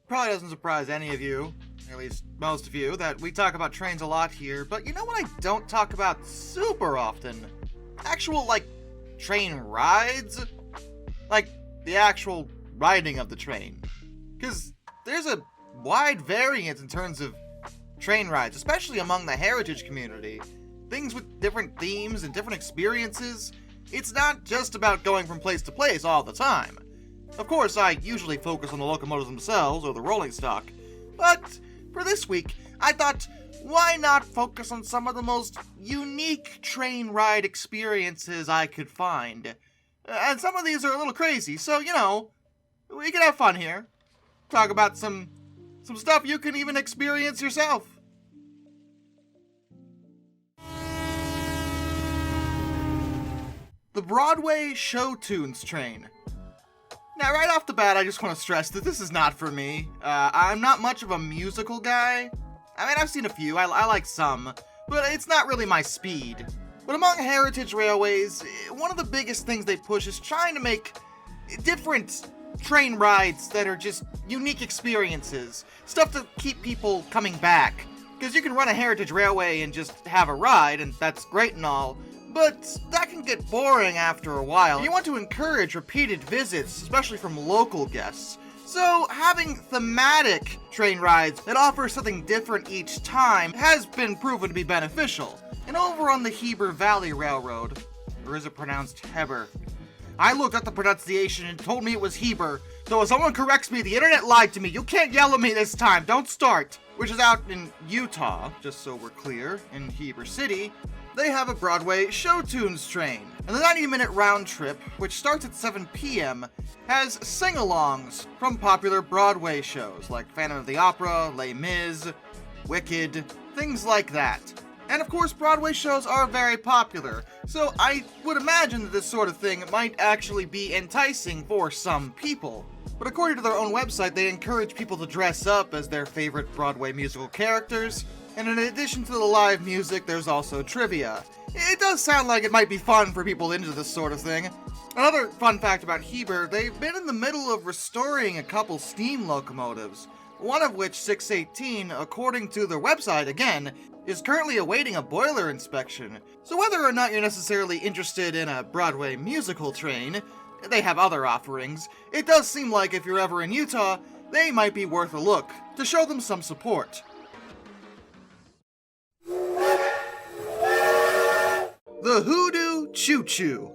probably doesn't surprise any of you, at least most of you, that we talk about trains a lot here, but you know what I don't talk about super often? Actual, train rides? Like, the actual riding of the train. Because there's a wide variance in terms of train rides, especially among the heritage community. Things with different themes and different experiences. It's not just about going from place to place all the time. Of course, I usually focus on the locomotives themselves or the rolling stock, but for this week, I thought, why not focus on some of the most unique train ride experiences I could find? And some of these are a little crazy, so, we can have fun here. Talk about some stuff you can even experience yourself. The Broadway Show Tunes train. Now, right off the bat, I just want to stress that this is not for me. I'm not much of a musical guy. I mean, I've seen a few, I like some, but it's not really my speed. But among heritage railways, one of the biggest things they push is trying to make different train rides that are just unique experiences. Stuff to keep people coming back. Because you can run a heritage railway and just have a ride, and that's great and all, but that can get boring after a while. You want to encourage repeated visits, especially from local guests. So having thematic train rides that offer something different each time has been proven to be beneficial. And over on the Heber Valley Railroad, or is it pronounced Heber? I looked up the pronunciation and told me it was Heber, so if someone corrects me, the internet lied to me. You can't yell at me this time, don't start. Which is out in Utah, just so we're clear, in Heber City. They have a Broadway Show Tunes train, and the 90-minute round trip, which starts at 7 p.m., has sing-alongs from popular Broadway shows like Phantom of the Opera, Les Mis, Wicked, things like that. And of course, Broadway shows are very popular, so I would imagine that this sort of thing might actually be enticing for some people. But according to their own website, they encourage people to dress up as their favorite Broadway musical characters, and in addition to the live music, there's also trivia. It does sound like it might be fun for people into this sort of thing. Another fun fact about Heber, they've been in the middle of restoring a couple steam locomotives, one of which, 618, according to their website again, is currently awaiting a boiler inspection. So whether or not you're necessarily interested in a Broadway musical train, they have other offerings, it does seem like if you're ever in Utah, they might be worth a look, to show them some support. The HooDoo Choo Choo.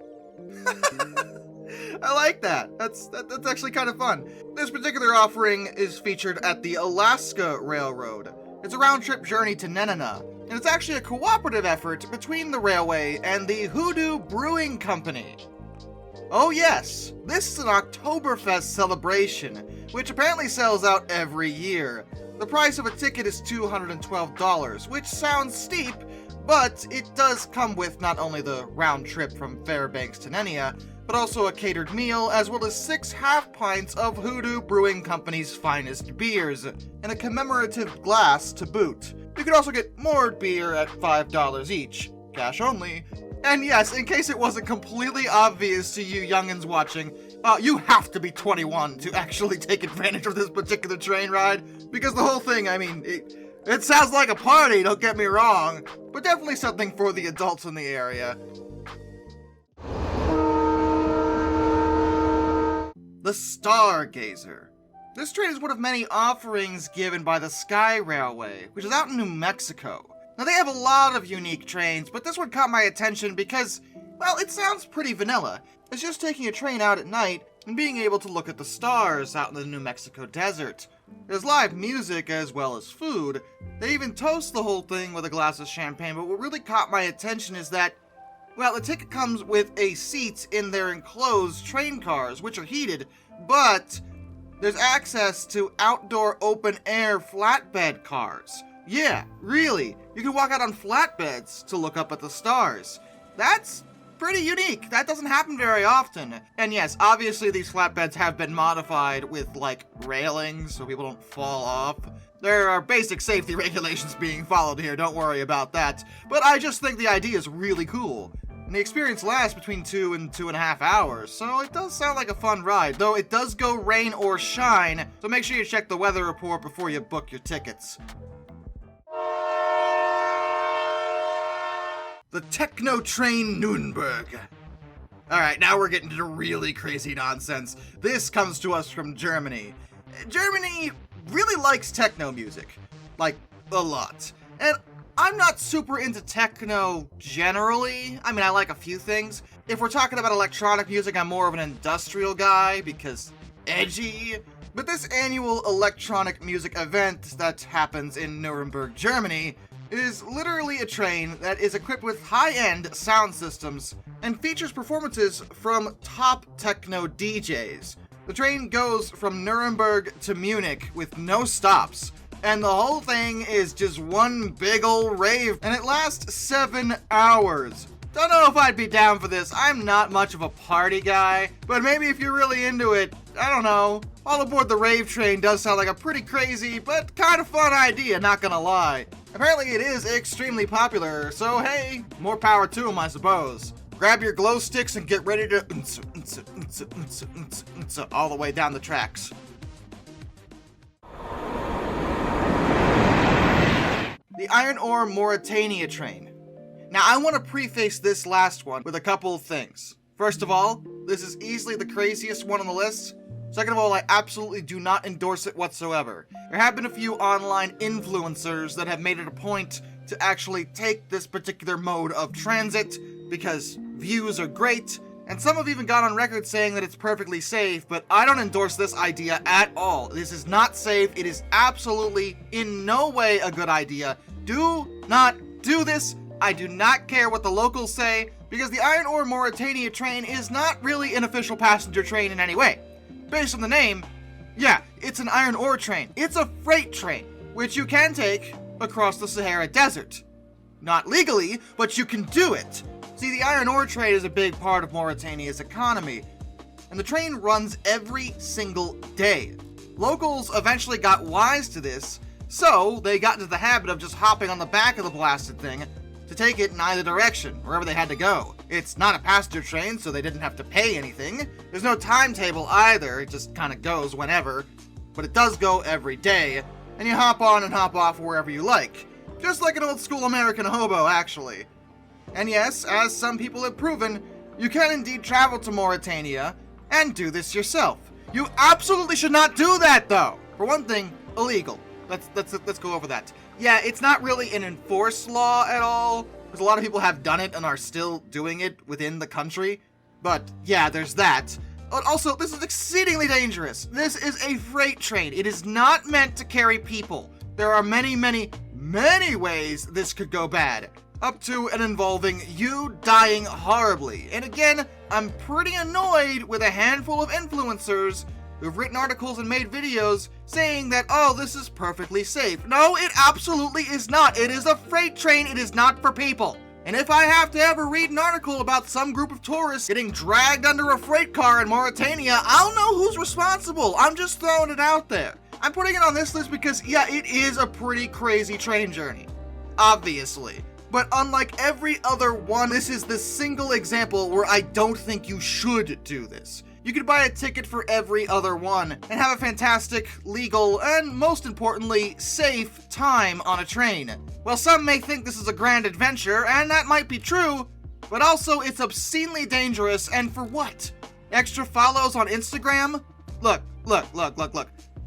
I like that. That's actually kind of fun. This particular offering is featured at the Alaska Railroad. It's a round-trip journey to Nenana, and it's actually a cooperative effort between the railway and the HooDoo Brewing Company. Oh yes, this is an Oktoberfest celebration, which apparently sells out every year. The price of a ticket is $212, which sounds steep, but it does come with not only the round trip from Fairbanks to Nenia, but also a catered meal, as well as 6 half pints of HooDoo Brewing Company's finest beers, and a commemorative glass to boot. You can also get more beer at $5 each, cash only. And yes, in case it wasn't completely obvious to you youngins watching, you have to be 21 to actually take advantage of this particular train ride, because the whole thing, I mean, it sounds like a party, don't get me wrong, but definitely something for the adults in the area. The Stargazer. This train is one of many offerings given by the Sky Railway, which is out in New Mexico. Now they have a lot of unique trains, but this one caught my attention because, well, it sounds pretty vanilla. It's just taking a train out at night and being able to look at the stars out in the New Mexico desert. There's live music as well as food. They even toast the whole thing with a glass of champagne, but what really caught my attention is that, well, the ticket comes with a seat in their enclosed train cars, which are heated, but there's access to outdoor open-air flatbed cars. Yeah, really, you can walk out on flatbeds to look up at the stars. That's pretty unique. That doesn't happen very often. And yes, obviously these flatbeds have been modified with, railings so people don't fall off. There are basic safety regulations being followed here, don't worry about that. But I just think the idea is really cool. and the experience lasts between 2 and 2.5 hours, so it does sound like a fun ride, though it does go rain or shine, so make sure you check the weather report before you book your tickets. The Techno train Nürnberg. Alright, now we're getting to really crazy nonsense. This comes to us from Germany. Germany really likes techno music. Like, a lot. And I'm not super into techno generally. I mean, I like a few things. If we're talking about electronic music, I'm more of an industrial guy because edgy. But this annual electronic music event that happens in Nuremberg, Germany, is literally a train that is equipped with high-end sound systems and features performances from top techno DJs. The train goes from Nuremberg to Munich with no stops, and the whole thing is just one big ol' rave, and it lasts 7 hours. Don't know if I'd be down for this. I'm not much of a party guy, but maybe if you're really into it, I don't know. All aboard the rave train does sound like a pretty crazy, but kind of fun idea, not gonna lie. Apparently it is extremely popular, so hey, more power to them, I suppose. Grab your glow sticks and get ready to all the way down the tracks. The Iron Ore Mauritania train. Now I want to preface this last one with a couple of things. First of all, this is easily the craziest one on the list. Second of all, I absolutely do not endorse it whatsoever. There have been a few online influencers that have made it a point to actually take this particular mode of transit because views are great, and some have even gone on record saying that it's perfectly safe, but I don't endorse this idea at all. This is not safe. It is absolutely in no way a good idea. Do not do this. I do not care what the locals say, because the Iron Ore Mauritania train is not really an official passenger train in any way. Based on the name, yeah, it's an iron ore train. It's a freight train, which you can take across the Sahara Desert. Not legally, but you can do it. See, the iron ore trade is a big part of Mauritania's economy, and the train runs every single day. Locals eventually got wise to this, so they got into the habit of just hopping on the back of the blasted thing to take it in either direction, wherever they had to go. It's not a passenger train, so they didn't have to pay anything. There's no timetable either, it just kind of goes whenever. But it does go every day, and you hop on and hop off wherever you like. Just like an old school American hobo, actually. And yes, as some people have proven, you can indeed travel to Mauritania and do this yourself. You absolutely should not do that, though! For one thing, illegal. Let's go over that. Yeah, it's not really an enforced law at all, because a lot of people have done it and are still doing it within the country. But yeah, there's that. But also, this is exceedingly dangerous. This is a freight train. It is not meant to carry people. There are many, many, many ways this could go bad, up to and involving you dying horribly. And again, I'm pretty annoyed with a handful of influencers who've written articles and made videos saying that, oh, this is perfectly safe. No, it absolutely is not. It is a freight train. It is not for people. And if I have to ever read an article about some group of tourists getting dragged under a freight car in Mauritania, I'll know who's responsible. I'm just throwing it out there. I'm putting it on this list because, yeah, it is a pretty crazy train journey. Obviously. But unlike every other one, this is the single example where I don't think you should do this. You could buy a ticket for every other one and have a fantastic, legal, and most importantly, safe time on a train. Well, some may think this is a grand adventure, and that might be true, but also it's obscenely dangerous, and for what? Extra follows on Instagram? Look.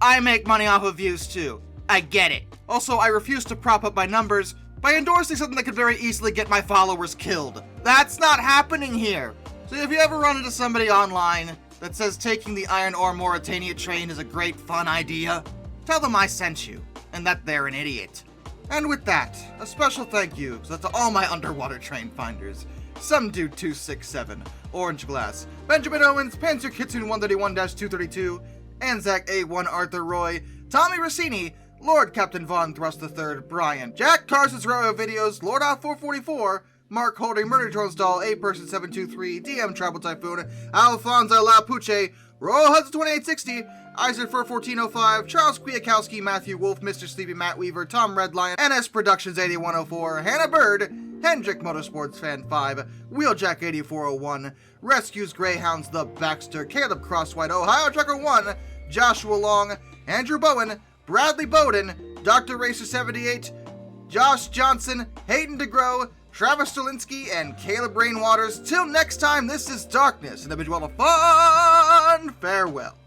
I make money off of views too. I get it. Also, I refuse to prop up my numbers by endorsing something that could very easily get my followers killed. That's not happening here. So if you ever run into somebody online that says taking the Iron Ore Mauritania train is a great fun idea, tell them I sent you, and that they're an idiot. And with that, a special thank you to all my underwater train finders. Some Dude 267, Orange Glass, Benjamin Owens, Panzer Kitsune 131-232, Anzac A1 Arthur Roy, Tommy Rossini, Lord Captain Von Thrust III, Brian, Jack Carson's Railroad Videos, Lord Off 444, Mark Holding, Murder Drone Stall, A-Person 723, DM Travel Typhoon, Alfonso La Puche, Royal Hudson 2860, Isaac Fur 1405, Charles Kwiatkowski, Matthew Wolf, Mr. Sleepy Matt Weaver, Tom Redline, NS Productions 8104, Hannah Bird, Hendrick Motorsports Fan 5, Wheeljack 8401, Rescues Greyhounds The Baxter, Caleb Crosswhite, Ohio Trucker 1, Joshua Long, Andrew Bowen, Bradley Bowden, Dr. Racer 78, Josh Johnson, Hayden DeGrow, Travis Stolinsky, and Caleb Rainwaters. Till next time, this is Darkness, and I bid you all a fun farewell.